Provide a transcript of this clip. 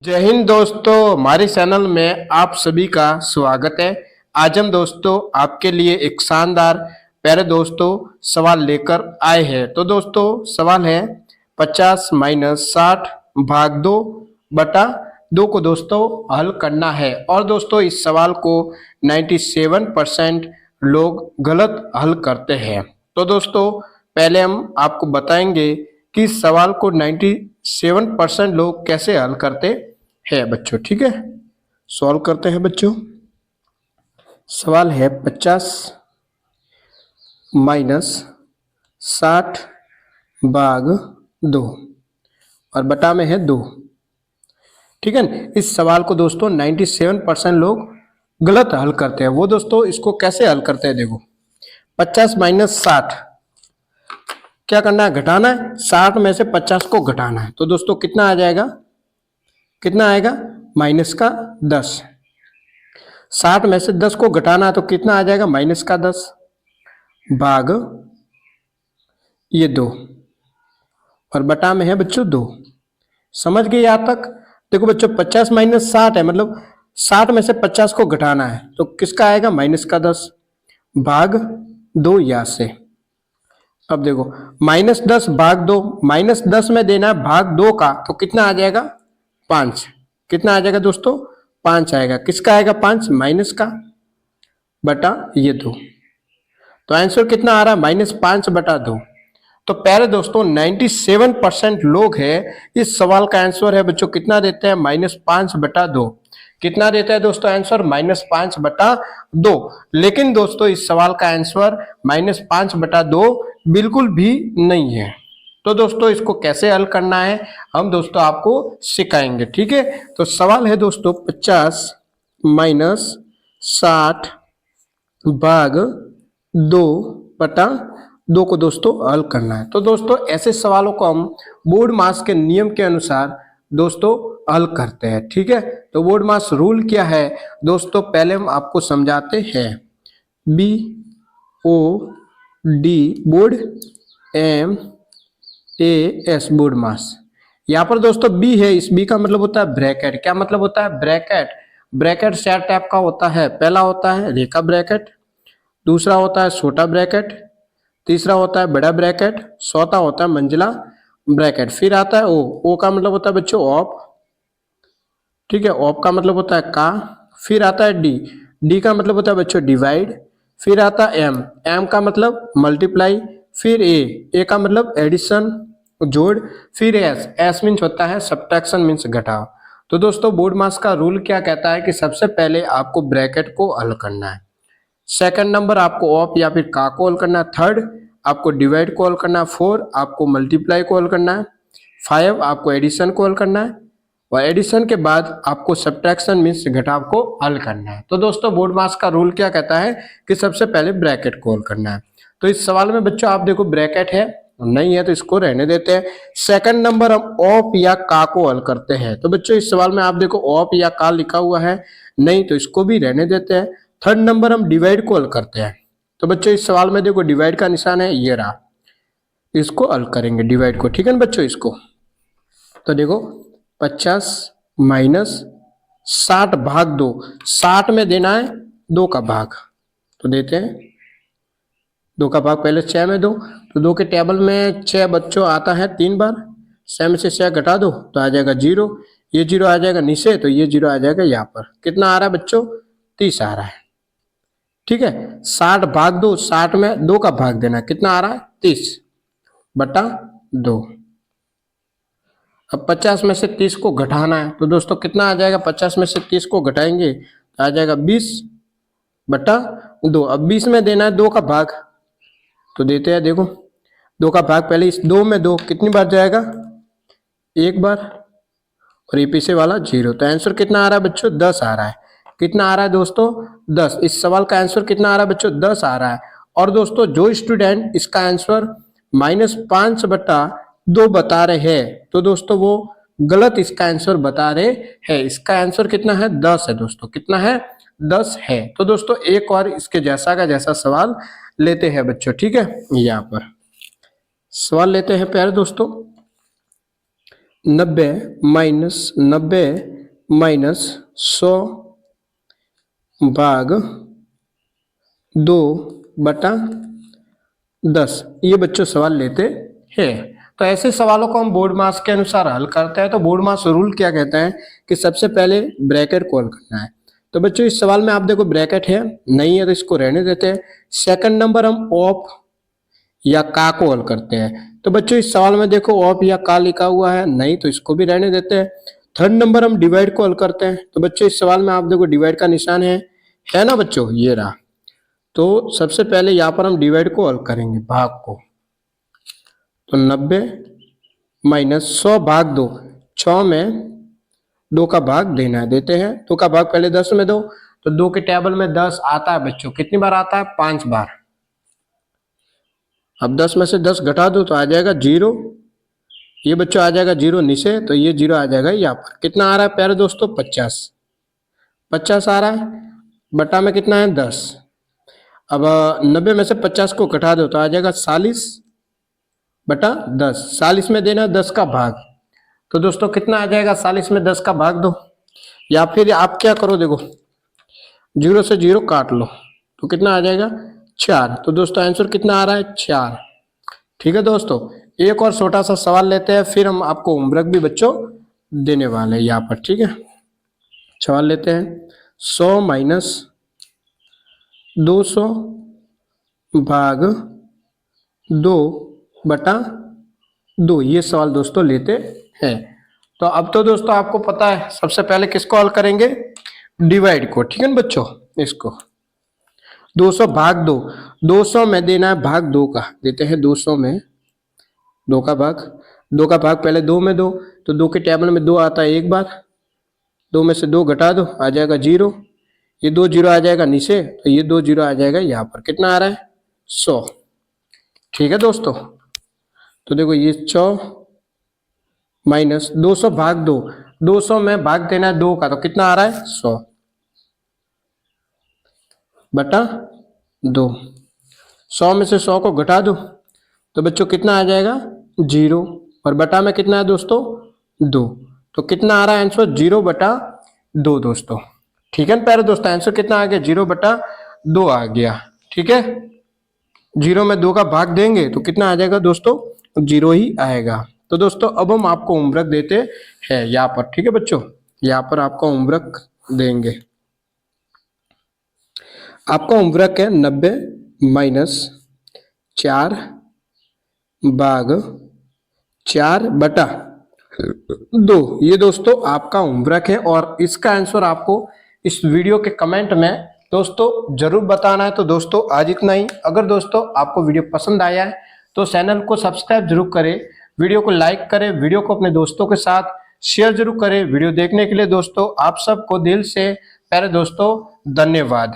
जय हिंद दोस्तों, हमारे चैनल में आप सभी का स्वागत है। आज हम दोस्तों आपके लिए एक शानदार प्यारे दोस्तों सवाल लेकर आए हैं। तो दोस्तों सवाल है 50 माइनस 60 भाग 2 बटा 2 को दोस्तों हल करना है। और दोस्तों इस सवाल को 97% लोग गलत हल करते हैं। तो दोस्तों पहले हम आपको बताएंगे कि इस सवाल को 97% लोग कैसे हल करते है बच्चों। ठीक है, सॉल्व करते हैं बच्चों। सवाल है 50 माइनस 60 भाग 2 और बटा में है 2। ठीक है, इस सवाल को दोस्तों 97% लोग गलत हल करते हैं। वो दोस्तों इसको कैसे हल करते हैं, देखो 50 माइनस 60 क्या करना है, घटाना है। 60 में से 50 को घटाना है। तो दोस्तों कितना आ जाएगा, कितना आएगा, माइनस का 10। 60 में से 10 को घटाना है तो कितना आ जाएगा, माइनस का 10 भाग ये 2 और बटा में है बच्चों 2। समझ गए यहाँ तक। देखो बच्चों 50 माइनस 60 है, मतलब 60 में से 50 को घटाना है तो किसका आएगा, माइनस का 10 भाग 2 यहाँ से। अब देखो माइनस 10 भाग 2, माइनस 10 में देना है भाग 2 का तो कितना आ जाएगा, 5। कितना आ जाएगा दोस्तों, 5 आएगा। किसका आएगा, 5 माइनस का बटा ये 2। तो आंसर कितना आ रहा है, माइनस 5 बटा 2। तो प्यारे दोस्तों 97% लोग हैं, इस सवाल का आंसर है बच्चों कितना देते हैं, माइनस 5 बटा 2। कितना देता है दोस्तों आंसर, माइनस 5 बटा 2। लेकिन दोस्तों इस सवाल का आंसर माइनस 5 बटा 2 बिल्कुल भी नहीं है। तो दोस्तों इसको कैसे हल करना है हम दोस्तों आपको सिखाएंगे। ठीक है, तो सवाल है दोस्तों 50 माइनस 60 भाग 2 बटा 2 को दोस्तों हल करना है। तो दोस्तों ऐसे सवालों को हम बोर्ड मास के नियम के अनुसार दोस्तों हल करते हैं। ठीक है, तो बोर्ड मास रूल क्या है दोस्तों, पहले हम आपको समझाते हैं। B O D board, M A S board मास। यहाँ पर दोस्तों बी है, इस बी का मतलब होता है ब्रैकेट। क्या मतलब होता है, ब्रैकेट। ब्रैकेट 4 टाइप का होता है। पहला होता है रेखा ब्रैकेट, दूसरा होता है छोटा ब्रैकेट, तीसरा होता है बड़ा ब्रैकेट, चौथा होता है मंजिला ब्रैकेट। फिर आता है ओ का मतलब होता है बच्चों ऑफ। ठीक है, ऑफ का मतलब होता है का। फिर आता है डी का मतलब होता है बच्चों डिवाइड। फिर आता है एम का मतलब मल्टीप्लाई। फिर ए का मतलब एडिशन जोड़। फिर एस मीन्स होता है सब्ट्रैक्शन मीन्स घटाव। तो दोस्तों बोर्ड मास का रूल क्या कहता है कि सबसे पहले आपको ब्रैकेट को हल करना है, सेकंड नंबर आपको ऑफ या फिर का को हल करना है, थर्ड आपको डिवाइड को हल करना है, 4 आपको मल्टीप्लाई को हल करना है, 5 आपको एडिशन को हल करना है, और एडिशन के बाद आपको सब्ट्रैक्शन मीन्स घटाव को हल करना है। तो दोस्तों बोर्ड मास का रूल क्या कहता है कि सबसे पहले ब्रैकेट को हल करना है। तो इस सवाल में बच्चों आप देखो ब्रैकेट है नहीं है तो इसको रहने देते हैं। सेकंड नंबर हम ऑफ या का को हल करते हैं। तो बच्चों इस सवाल में आप देखो ऑफ या का लिखा हुआ है नहीं तो इसको भी रहने देते हैं। थर्ड नंबर हम डिवाइड को हल करते हैं। तो बच्चों इस सवाल में देखो डिवाइड का निशान है, ये रहा, इसको हल करेंगे डिवाइड को। ठीक है ना बच्चों, इसको तो देखो 50 माइनस 60 भाग 2, 60 में देना है 2 का भाग तो देते हैं 2 का भाग पहले 6 में दो, तो 2 के टेबल में 6 बच्चों आता है 3 बार। 6 में से 6 घटा दो तो आ जाएगा 0, ये 0 आ जाएगा नीचे तो ये 0 आ जाएगा यहाँ पर। कितना आ रहा है बच्चों, 30 आ रहा है। ठीक है, 60 भाग 2, 60 में 2 का भाग देना, कितना आ रहा है 30 बटा 2। अब 50 में से 30 को घटाना है तो दोस्तों कितना आ जाएगा, 50 में से 30 को घटाएंगे तो आ जाएगा 20 बटा 2। अब 20 में देना है 2 का भाग तो देते हैं, देखो 2 का भाग पहले इस 2 में 2 कितनी बार जाएगा, 1 बार, और ये पीछे वाला 0। तो आंसर कितना आ रहा है बच्चों, 10 आ रहा है। कितना आ रहा है दोस्तों, 10। इस सवाल का आंसर कितना आ रहा है बच्चों, 10 आ रहा है। और दोस्तों जो स्टूडेंट इसका आंसर -5 बटा 2 बता रहे हैं तो दोस्तों वो गलत इसका आंसर बता रहे हैं। इसका आंसर कितना है, 10 है दोस्तों। कितना है, 10 है। तो दोस्तों एक और इसके जैसा का जैसा सवाल लेते हैं बच्चों। ठीक है, यहाँ पर सवाल लेते हैं प्यारे दोस्तों। 90 माइनस 90 माइनस 100 भाग 2/10, ये बच्चों सवाल लेते हैं। तो ऐसे सवालों को हम बोर्ड मास के अनुसार हल करते हैं। तो बोर्ड मास रूल क्या कहता है कि सबसे पहले ब्रैकेट कॉल करना है। तो बच्चों इस सवाल में आप देखो ब्रैकेट है नहीं है तो इसको रहने देते हैं। सेकंड नंबर हम ऑफ या का को हल करते हैं। तो बच्चों इस सवाल में देखो ऑफ या का लिखा हुआ है नहीं तो इसको भी रहने देते हैं। थर्ड नंबर हम डिवाइड को हल करते हैं। तो बच्चों इस सवाल में आप देखो डिवाइड का निशान है ना बच्चों, ये रहा। तो सबसे पहले यहाँ पर हम डिवाइड को हल करेंगे भाग को। तो 90 माइनस 100 भाग 2, 6 में 2 का भाग देना है, देते हैं। 2 का भाग पहले 10 में दो, तो 2 के टेबल में 10 आता है बच्चों, कितनी बार आता है? 5 बार। अब 10 में से 10 घटा दो तो आ जाएगा 0, ये बच्चों आ जाएगा 0 नीचे, तो ये 0 आ जाएगा यहाँ पर। कितना आ रहा है प्यारे दोस्तों? 50 आ रहा है। बटा में कितना है? 10। अब 90 में से 50 को घटा दो तो आ जाएगा 40/10। 40 में देना 10 का भाग, तो दोस्तों कितना आ जाएगा? 40 में 10 का भाग दो, या फिर आप क्या करो देखो 0 से 0 काट लो तो कितना आ जाएगा? 4। तो दोस्तों आंसर कितना आ रहा है? 4। ठीक है दोस्तों, एक और छोटा सा सवाल लेते हैं, फिर हम आपको होमवर्क भी बच्चों देने वाले हैं यहाँ पर। ठीक है, सवाल लेते हैं। 100 माइनस 200 भाग 2/2, ये सवाल दोस्तों लेते हैं। तो अब तो दोस्तों आपको पता है सबसे पहले किसको हल करेंगे? डिवाइड को। ठीक है ना बच्चों, इसको 200 भाग 2, 200 में देना है भाग 2 का, देते हैं 200 में 2 का भाग। 2 का भाग पहले 2 में दो, तो 2 के टेबल में 2 आता है एक बार, 2 में से 2 घटा दो आ जाएगा 0, ये 2 0 आ जाएगा नीचे, तो ये 2 0 आ जाएगा यहाँ पर। कितना आ रहा है? 100। ठीक है दोस्तों, तो देखो ये 100 माइनस 200 भाग 2, 200 में भाग देना है 2 का, तो कितना आ रहा है? 100/2। 100 में से 100 को घटा दो तो बच्चों कितना आ जाएगा? 0, और बटा में कितना है दोस्तों? 2, तो कितना आ रहा है आंसर? 0/2 दोस्तों। ठीक है ना प्यारे दोस्तों, आंसर कितना आ गया? 0/2 आ गया। ठीक है, 0 में 2 का भाग देंगे तो कितना आ जाएगा दोस्तों? 0 ही आएगा। तो दोस्तों अब हम आपको होमवर्क देते हैं यहाँ पर। ठीक है बच्चों, यहाँ पर आपको होमवर्क देंगे। आपका होमवर्क है 90 माइनस 4 भाग 4/2, ये दोस्तों आपका होमवर्क है। और इसका आंसर आपको इस वीडियो के कमेंट में दोस्तों जरूर बताना है। तो दोस्तों आज इतना ही। अगर दोस्तों आपको वीडियो पसंद आया है तो चैनल को सब्सक्राइब जरूर करें, वीडियो को लाइक करें, वीडियो को अपने दोस्तों के साथ शेयर जरूर करें। वीडियो देखने के लिए दोस्तों आप सबको दिल से प्यारे दोस्तों धन्यवाद।